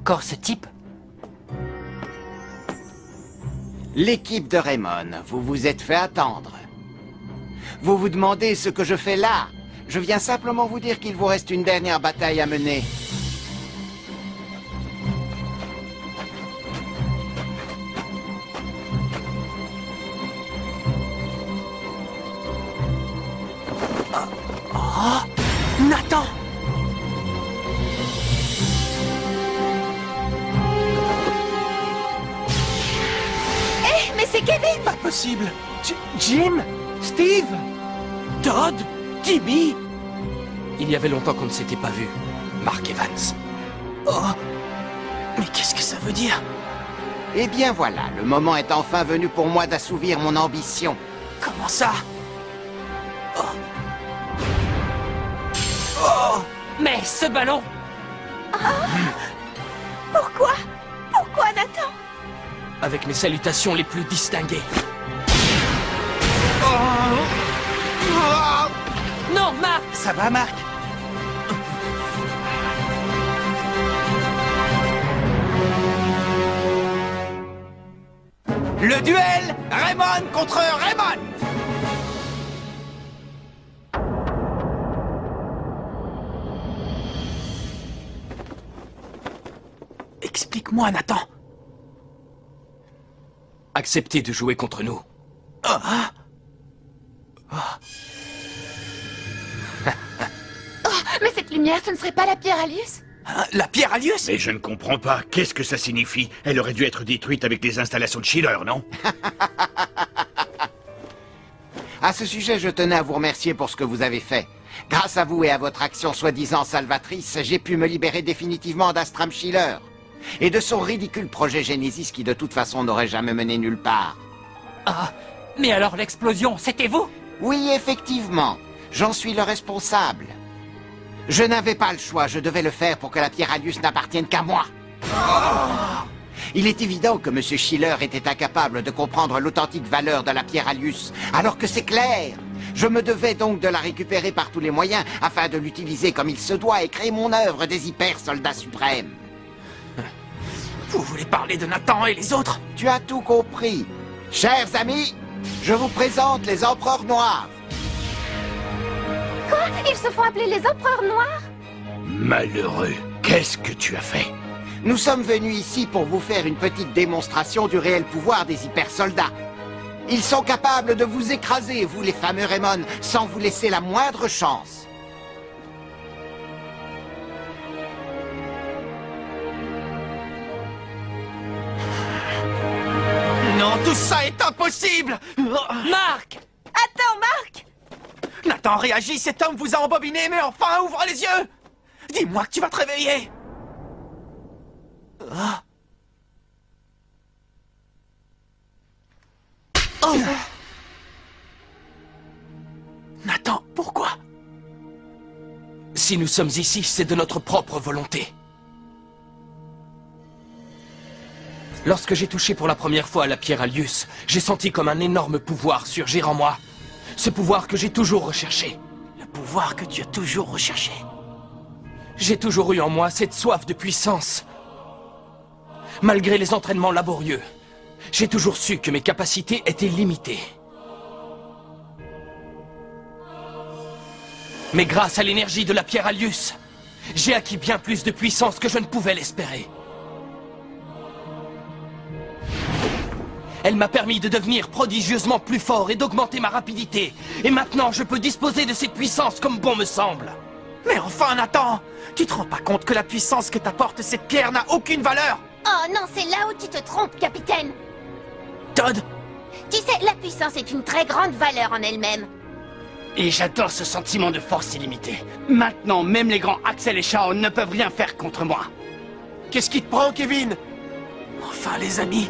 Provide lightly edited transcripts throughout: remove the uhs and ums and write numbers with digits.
Encore ce type? L'équipe de Raymond, vous vous êtes fait attendre. Vous vous demandez ce que je fais là. Je viens simplement vous dire qu'il vous reste une dernière bataille à mener. Oh, Nathan! Hé, mais c'est Kevin! Pas possible! Jim? Steve? Todd? Timmy? Il y avait longtemps qu'on ne s'était pas vu. Mark Evans. Oh! Mais qu'est-ce que ça veut dire? Eh bien voilà, le moment est enfin venu pour moi d'assouvir mon ambition. Comment ça? Oh! Oh! Mais ce ballon! Pourquoi? Pourquoi, Nathan? Avec mes salutations les plus distinguées. Non, Mark! Ça va, Marc? Le duel Raymond contre Raymond! Explique-moi, Nathan. Acceptez de jouer contre nous. Mais cette lumière, ce ne serait pas la pierre Alius? La pierre Alius? Mais je ne comprends pas. Qu'est-ce que ça signifie? Elle aurait dû être détruite avec les installations de Schiller, non? À ce sujet, je tenais à vous remercier pour ce que vous avez fait. Grâce à vous et à votre action soi-disant salvatrice, j'ai pu me libérer définitivement d'Astram Schiller et de son ridicule projet Genesis qui de toute façon n'aurait jamais mené nulle part. Ah, mais alors l'explosion, c'était vous? Oui, effectivement. J'en suis le responsable. Je n'avais pas le choix, je devais le faire pour que la pierre Alius n'appartienne qu'à moi. Il est évident que M. Schiller était incapable de comprendre l'authentique valeur de la pierre Alius, alors que c'est clair. Je me devais donc de la récupérer par tous les moyens afin de l'utiliser comme il se doit et créer mon œuvre des hyper-soldats suprêmes. Vous voulez parler de Nathan et les autres? Tu as tout compris. Chers amis, je vous présente les Empereurs Noirs. Quoi? Ils se font appeler les Empereurs Noirs? Malheureux. Qu'est-ce que tu as fait? Nous sommes venus ici pour vous faire une petite démonstration du réel pouvoir des hyper-soldats. Ils sont capables de vous écraser, vous les fameux Raymond, sans vous laisser la moindre chance. Non, tout ça est impossible! Marc! Attends, Marc! Nathan, réagis, cet homme vous a embobiné, mais enfin, ouvre les yeux! Dis-moi que tu vas te réveiller! Oh! Nathan, pourquoi? Si nous sommes ici, c'est de notre propre volonté. Lorsque j'ai touché pour la première fois à la pierre Alius, j'ai senti comme un énorme pouvoir surgir en moi. Ce pouvoir que j'ai toujours recherché. Le pouvoir que tu as toujours recherché. J'ai toujours eu en moi cette soif de puissance. Malgré les entraînements laborieux, j'ai toujours su que mes capacités étaient limitées. Mais grâce à l'énergie de la pierre Alius, j'ai acquis bien plus de puissance que je ne pouvais l'espérer. Elle m'a permis de devenir prodigieusement plus fort et d'augmenter ma rapidité. Et maintenant, je peux disposer de cette puissance comme bon me semble. Mais enfin, Nathan, tu te rends pas compte que la puissance que t'apporte cette pierre n'a aucune valeur? Oh non, c'est là où tu te trompes, capitaine. Todd? Tu sais, la puissance est une très grande valeur en elle-même. Et j'adore ce sentiment de force illimitée. Maintenant, même les grands Axel et Shawn ne peuvent rien faire contre moi. Qu'est-ce qui te prend, Kevin? Enfin, les amis,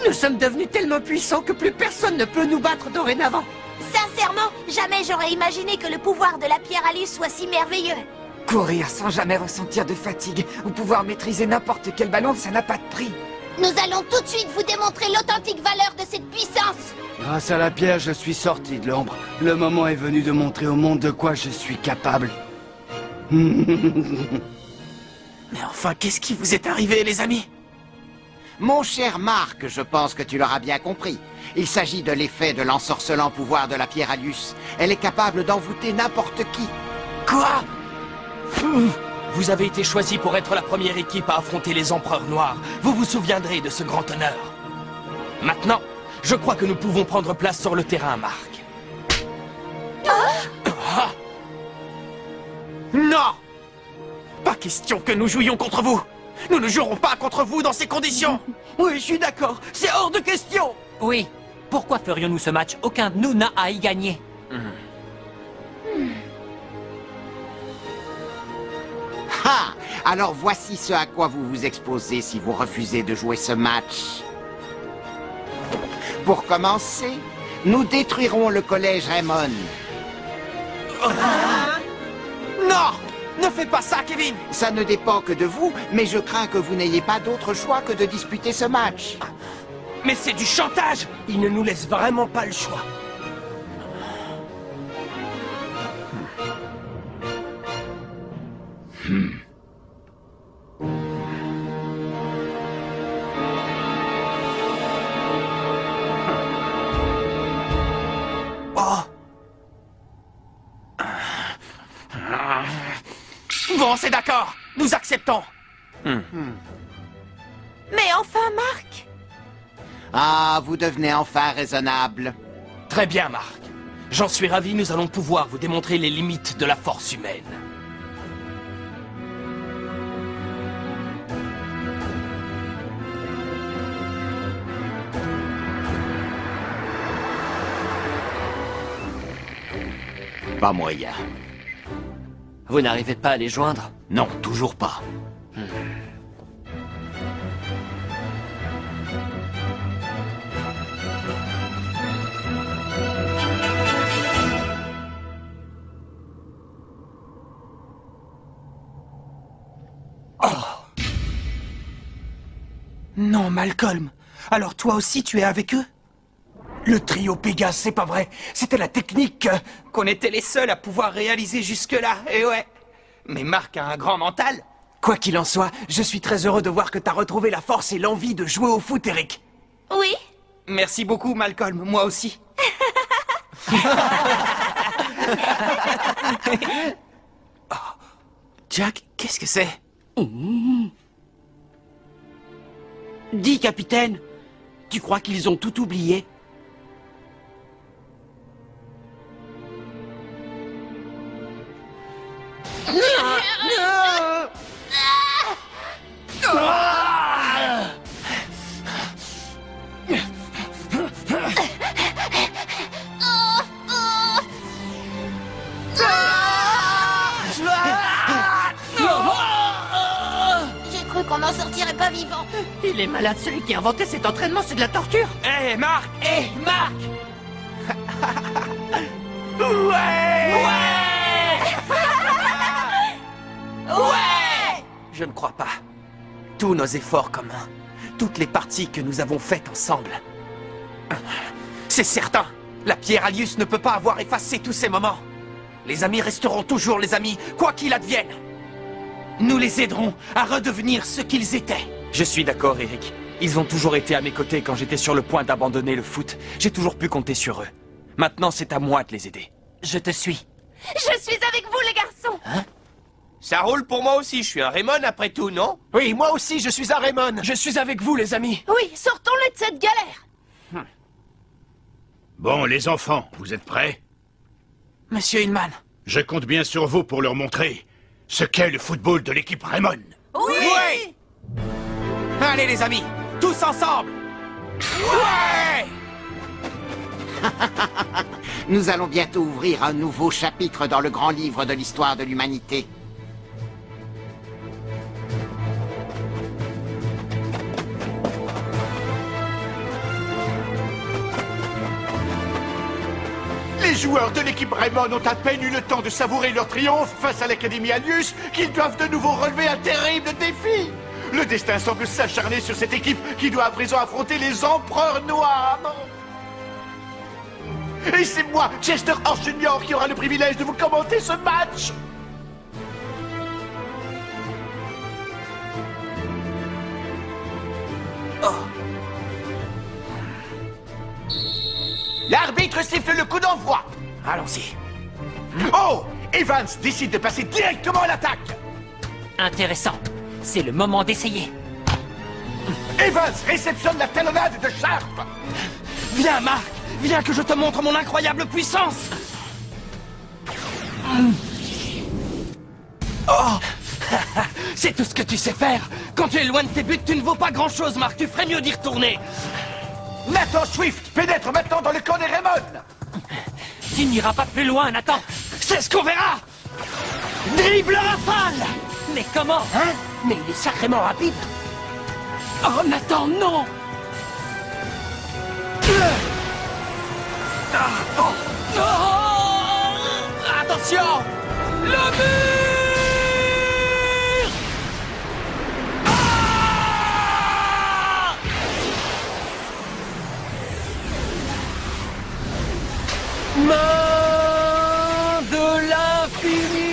nous sommes devenus tellement puissants que plus personne ne peut nous battre dorénavant. Sincèrement, jamais j'aurais imaginé que le pouvoir de la pierre Alice soit si merveilleux. Courir sans jamais ressentir de fatigue ou pouvoir maîtriser n'importe quel ballon, ça n'a pas de prix. Nous allons tout de suite vous démontrer l'authentique valeur de cette puissance. Grâce à la pierre, je suis sorti de l'ombre. Le moment est venu de montrer au monde de quoi je suis capable. Mais enfin, qu'est-ce qui vous est arrivé, les amis? Mon cher Marc, je pense que tu l'auras bien compris. Il s'agit de l'effet de l'ensorcelant pouvoir de la pierre Alius. Elle est capable d'envoûter n'importe qui. Quoi? Vous avez été choisi pour être la première équipe à affronter les Empereurs Noirs. Vous vous souviendrez de ce grand honneur. Maintenant, je crois que nous pouvons prendre place sur le terrain, Marc. Ah! Non! Pas question que nous jouions contre vous! Nous ne jouerons pas contre vous dans ces conditions! Oui, je suis d'accord. C'est hors de question. Oui. Pourquoi ferions-nous ce match? Aucun de nous n'a à y gagner. Ah! Alors voici ce à quoi vous vous exposez si vous refusez de jouer ce match. Pour commencer, nous détruirons le collège Raymond. Non! Ne fais pas ça, Kevin! Ça ne dépend que de vous, mais je crains que vous n'ayez pas d'autre choix que de disputer ce match. Mais c'est du chantage! Il ne nous laisse vraiment pas le choix. Oh! Bon, c'est d'accord! Nous acceptons! Mais enfin, Marc! Ah, vous devenez enfin raisonnable. Très bien, Marc. J'en suis ravi, nous allons pouvoir vous démontrer les limites de la force humaine. Pas moyen. Vous n'arrivez pas à les joindre? Non, toujours pas. Non, Malcolm. Alors toi aussi, tu es avec eux? Le trio Pégase, c'est pas vrai. C'était la technique Qu'on était les seuls à pouvoir réaliser jusque-là, et ouais. Mais Marc a un grand mental. Quoi qu'il en soit, je suis très heureux de voir que t'as retrouvé la force et l'envie de jouer au foot, Eric. Oui? Merci beaucoup, Malcolm, moi aussi. Oh. Jack, qu'est-ce que c'est? Dis, capitaine, tu crois qu'ils ont tout oublié? J'ai cru qu'on n'en sortirait pas vivant. Il est malade, celui qui a inventé cet entraînement, c'est de la torture. Hé, Marc! Hé, Marc! Ouais! Je ne crois pas. Tous nos efforts communs, toutes les parties que nous avons faites ensemble. C'est certain, la pierre Alius ne peut pas avoir effacé tous ces moments. Les amis resteront toujours les amis, quoi qu'il advienne. Nous les aiderons à redevenir ce qu'ils étaient. Je suis d'accord, Eric. Ils ont toujours été à mes côtés quand j'étais sur le point d'abandonner le foot. J'ai toujours pu compter sur eux. Maintenant, c'est à moi de les aider. Je te suis. Je suis avec vous, les garçons! Ça roule pour moi aussi, je suis un Raymond après tout, non? Oui, moi aussi, je suis un Raymond. Je suis avec vous, les amis. Oui, sortons-le de cette galère! Bon, les enfants, vous êtes prêts? Monsieur Hillman. Je compte bien sur vous pour leur montrer ce qu'est le football de l'équipe Raymond. Oui! Allez, les amis, tous ensemble! Ouais! Nous allons bientôt ouvrir un nouveau chapitre dans le grand livre de l'histoire de l'humanité. Les joueurs de l'équipe Raymond ont à peine eu le temps de savourer leur triomphe face à l'Académie Alius qu'ils doivent de nouveau relever un terrible défi. Le destin semble s'acharner sur cette équipe qui doit à présent affronter les Empereurs Noirs. Et c'est moi, Chester Horse Jr., qui aura le privilège de vous commenter ce match. L'arbitre siffle le coup d'envoi. Allons-y. Oh! Evans décide de passer directement à l'attaque. Intéressant. C'est le moment d'essayer. Evans réceptionne la talonnade de Sharp. Viens, Marc. Viens que je te montre mon incroyable puissance. Oh! C'est tout ce que tu sais faire. Quand tu es loin de tes buts, tu ne vaux pas grand-chose, Marc. Tu ferais mieux d'y retourner. Nathan Swift pénètre maintenant dans le camp des Raymond. Tu n'iras pas plus loin, Nathan. C'est ce qu'on verra. Dribble rafale. Mais comment? Hein? Mais il est sacrément rapide. Oh, Nathan, non. Attention. Le mur. Main de l'infini.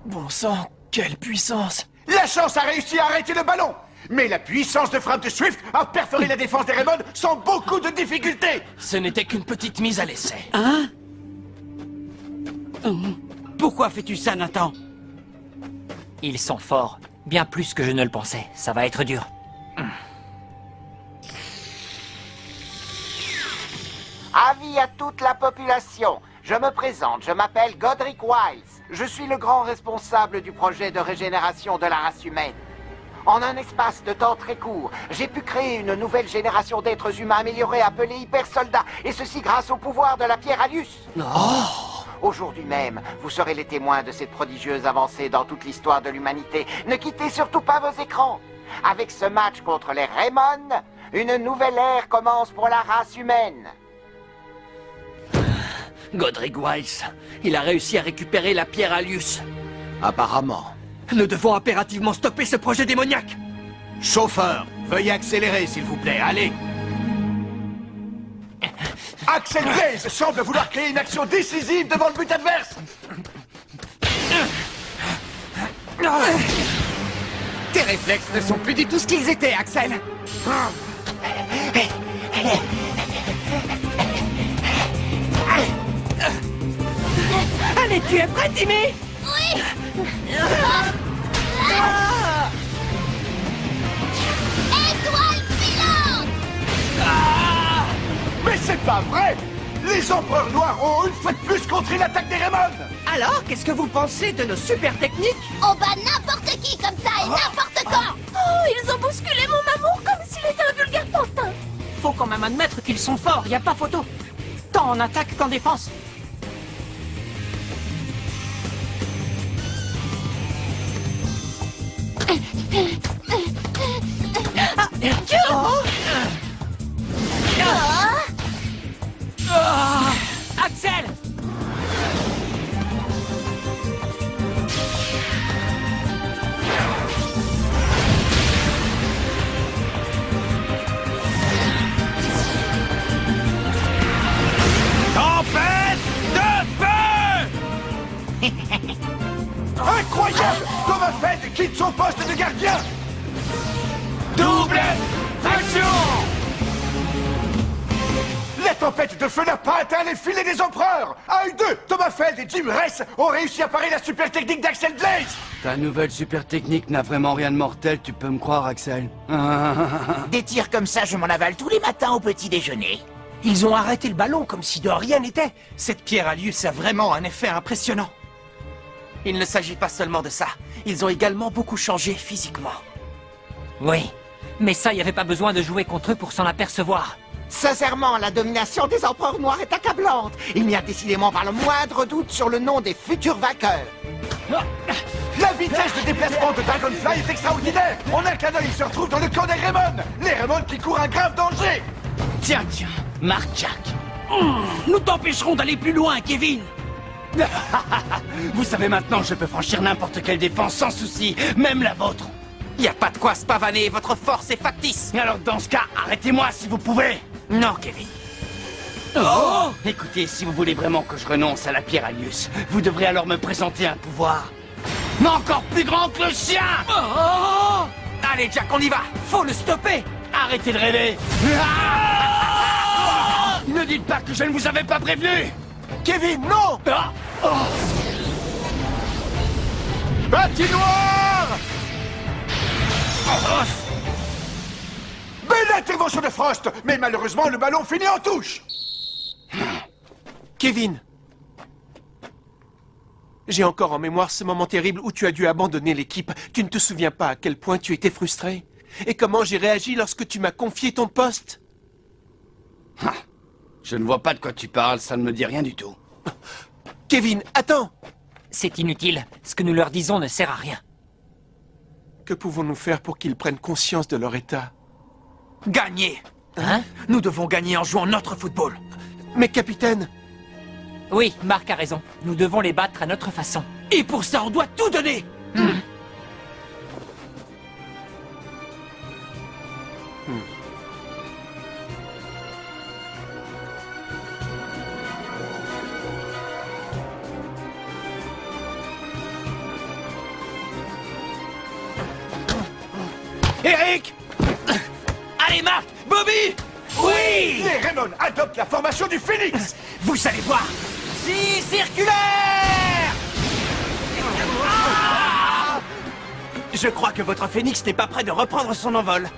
Bon sang, quelle puissance! La chance a réussi à arrêter le ballon. Mais la puissance de frappe de Swift a perforé la défense des Raymond sans beaucoup de difficultés. Ce n'était qu'une petite mise à l'essai. Hein? Pourquoi fais-tu ça, Nathan? Ils sont forts. Bien plus que je ne le pensais. Ça va être dur. Avis à toute la population. Je me présente, je m'appelle Godric Wise. Je suis le grand responsable du projet de régénération de la race humaine. En un espace de temps très court, j'ai pu créer une nouvelle génération d'êtres humains améliorés appelés hyper-soldats, et ceci grâce au pouvoir de la pierre Alius. Aujourd'hui même, vous serez les témoins de cette prodigieuse avancée dans toute l'histoire de l'humanité. Ne quittez surtout pas vos écrans. Avec ce match contre les Raymond, une nouvelle ère commence pour la race humaine. Godric Wise, il a réussi à récupérer la pierre Alius. Apparemment. Nous devons impérativement stopper ce projet démoniaque. Chauffeur, veuillez accélérer, s'il vous plaît. Allez. Axel Blaze semble vouloir créer une action décisive devant le but adverse. Tes réflexes ne sont plus du tout ce qu'ils étaient, Axel. Allez, tu es prêt, Timmy? Oui. Étoile filante. Mais c'est pas vrai. Les empereurs noirs ont une fois de plus contré l'attaque des Raymond. Alors, qu'est-ce que vous pensez de nos super techniques? On bat n'importe qui comme ça et n'importe quand. Oh, ils ont bousculé mon mammouth comme s'il était un vulgaire pantin. Faut quand même admettre qu'ils sont forts, y a pas photo. Tant en attaque qu'en défense. Axel! Tempête de feu! Incroyable! Thomas Feld quitte son poste de gardien. Double action! La tempête de feu n'a pas atteint les filets des empereurs. À eux deux, Thomas Feld et Jim Ress ont réussi à parer la super technique d'Axel Blaze. Ta nouvelle super technique n'a vraiment rien de mortel, tu peux me croire, Axel. Des tirs comme ça, je m'en avale tous les matins au petit déjeuner. Ils ont arrêté le ballon comme si de rien n'était. Cette pierre Alius a vraiment un effet impressionnant. Il ne s'agit pas seulement de ça. Ils ont également beaucoup changé physiquement. Oui, mais ça, y avait pas besoin de jouer contre eux pour s'en apercevoir. Sincèrement, la domination des empereurs noirs est accablante. Il n'y a décidément pas le moindre doute sur le nom des futurs vainqueurs. La vitesse de déplacement de Dragonfly est extraordinaire. En un clin d'œil, il se retrouve dans le camp des Raymond. Les Raymond qui courent un grave danger. Tiens, Mark Jack. Nous t'empêcherons d'aller plus loin, Kevin. Vous savez maintenant, je peux franchir n'importe quelle défense sans souci, même la vôtre. Y a pas de quoi se pavaner, votre force est factice. Alors dans ce cas, arrêtez-moi si vous pouvez. Non, Kevin. Oh! Écoutez, si vous voulez vraiment que je renonce à la pierre Alius, vous devrez alors me présenter un pouvoir. Mais encore plus grand que le sien! Oh! Allez, Jack, on y va. Faut le stopper. Arrêtez de rêver. Ne dites pas que je ne vous avais pas prévenu. Kevin, non! Patinoire! Belle intervention de Frost, mais malheureusement, le ballon finit en touche. Kevin! J'ai encore en mémoire ce moment terrible où tu as dû abandonner l'équipe. Tu ne te souviens pas à quel point tu étais frustré? Et comment j'ai réagi lorsque tu m'as confié ton poste? Je ne vois pas de quoi tu parles, ça ne me dit rien du tout. Kevin, attends! C'est inutile. Ce que nous leur disons ne sert à rien. Que pouvons-nous faire pour qu'ils prennent conscience de leur état? Gagner. Hein? Nous devons gagner en jouant notre football. Mais capitaine! Oui, Marc a raison. Nous devons les battre à notre façon. Et pour ça, on doit tout donner. Eric! Allez, Marc! Bobby! Oui! Les Raymond adoptent la formation du Phoenix. Vous allez voir. Si circulaire! Je crois que votre phénix n'est pas prêt de reprendre son envol.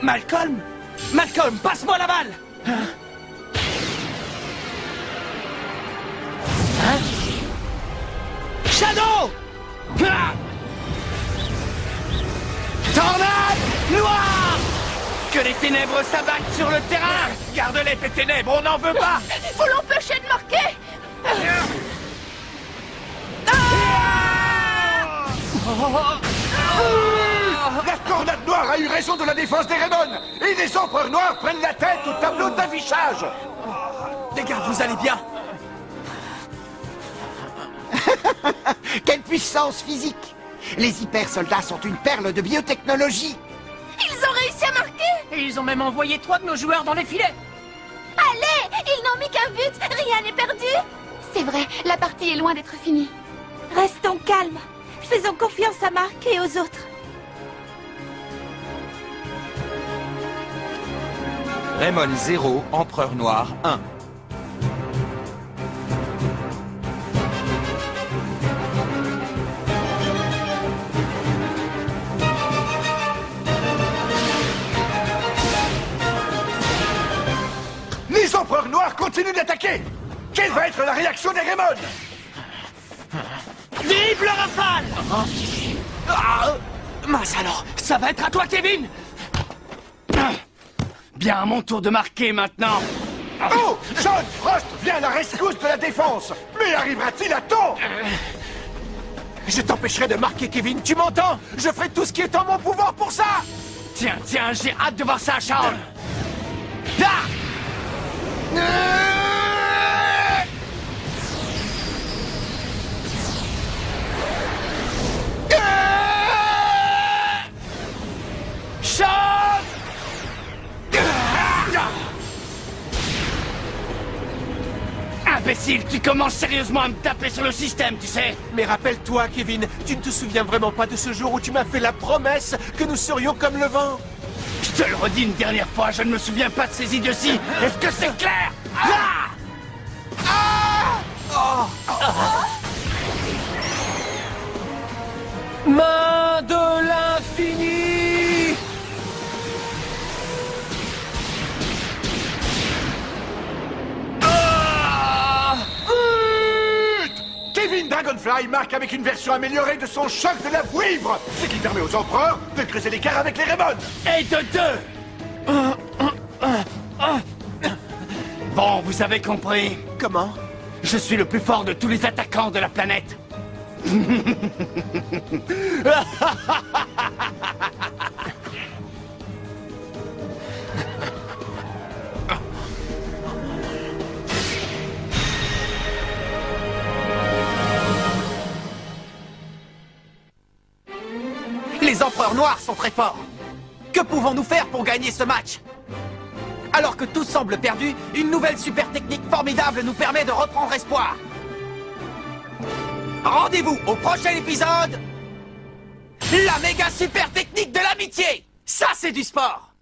Malcolm? Malcolm, passe-moi la balle! Shadow! Tornade noire! Que les ténèbres s'abattent sur le terrain! Garde-les, tes ténèbres, on n'en veut pas! Faut l'empêcher de marquer. La tornade noire a eu raison de la défense des Raymond. Et les empereurs noirs prennent la tête au tableau d'affichage. Les gars, vous allez bien? Quelle puissance physique! Les hyper-soldats sont une perle de biotechnologie. Ils ont réussi à marquer. Et ils ont même envoyé 3 de nos joueurs dans les filets. Allez, ils n'ont mis qu'un but. Rien n'est perdu. C'est vrai, la partie est loin d'être finie. Restons calmes. Faisons confiance à Marc et aux autres. Raymond 0, Empereur Noir 1. Les empereurs noirs continuent d'attaquer. Quelle va être la réaction des Raymond? Dribble rafale! Mince alors, ça va être à toi, Kevin! Bien à mon tour de marquer maintenant. Oh! John Frost vient à la rescousse de la défense. Mais arrivera-t-il à temps? Je t'empêcherai de marquer, Kevin, tu m'entends? Je ferai tout ce qui est en mon pouvoir pour ça! Tiens, j'ai hâte de voir ça, Charles. Imbécile, tu commences sérieusement à me taper sur le système, tu sais. Mais rappelle-toi, Kevin, tu ne te souviens vraiment pas de ce jour où tu m'as fait la promesse que nous serions comme le vent? Je te le redis une dernière fois, je ne me souviens pas de ces idioties. Est-ce que c'est clair? Main de l'infini! Kevin Dragonfly marque avec une version améliorée de son choc de la vouivre, ce qui permet aux empereurs de creuser l'écart avec les Raymond. Et de 2. Bon, vous avez compris. Comment? Je suis le plus fort de tous les attaquants de la planète. Les empereurs noirs sont très forts. Que pouvons-nous faire pour gagner ce match? Alors que tout semble perdu, une nouvelle super technique formidable nous permet de reprendre espoir. Rendez-vous au prochain épisode La méga super technique de l'amitié! Ça, c'est du sport!